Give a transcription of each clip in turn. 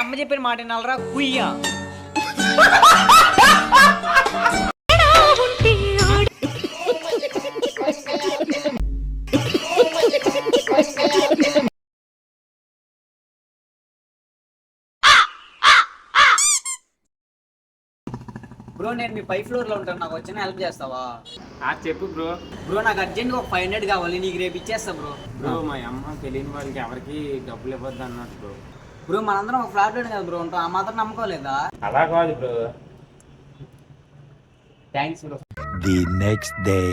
అమ్మ చెప్పిన మాట నల్లరా కుయ్యా. బ్రో నేను మీ 5th ఫ్లోర్ లో ఉంటాను, నాకు వచ్చిన హెల్ప్ చేస్తావా? చెప్పు బ్రో. బ్రో నాకు అర్జెంట్గా ఒక 500 కావాలి, నీకు రేపు ఇచ్చేస్తా బ్రో. బ్రో మా అమ్మ తెలియని వాళ్ళకి ఎవరికి డబ్బులు ఇవ్వద్దు అన్నట్టు బ్రో. బ్రో మనందరం ఒక ఫ్లాట్ లోనే కదా బ్రో ఉంటాం, ఆ మాత్రం నమ్మకోలేదా? అలా కాదు bro. Thanks bro. The next day.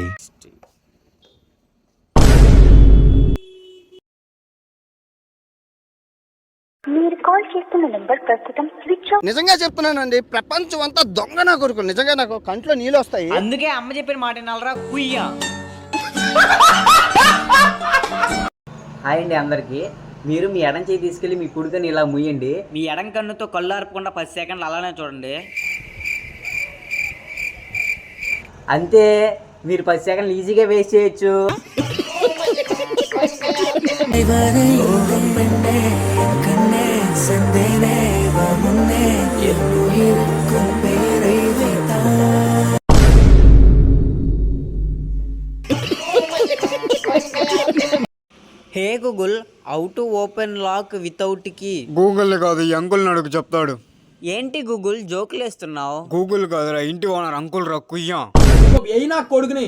మీరు కాల్ చేస్తున్న నెంబర్ ప్రస్తుతం స్విచ్ ఆఫ్. నిజంగా చెప్తున్నానండి, ప్రపంచం అంతా దొంగ నా కొడుకు. నిజంగా నాకు కంట్లో నీళ్ళు వస్తాయి. అందుకే అమ్మ చెప్పిన మాట నల్లరా కుయ్యా. హాయ్ అండి అందరికి. మీరు మీ ఎడం చేయి తీసుకెళ్ళి మీ కుడికని ఇలా ముయ్యండి. మీ ఎడం కన్నుతో కళ్ళు ఆర్పకుండా 10 సెకండ్లు అలానే చూడండి. అంతే, మీరు 10 సెకండ్లు ఈజీగా వేస్ట్ చేయొచ్చు. Hey Google, how to open lock without key. Google కాదు, ఈ అంకుల్ అడుగు చెప్తాడు. ఏంటి గూగుల్ జోకులు వేస్తున్నావు? గూగుల్ కాదురా, ఇంటి ఓనర్ అంకుల్ రా కుయ్యా. కొడుకుని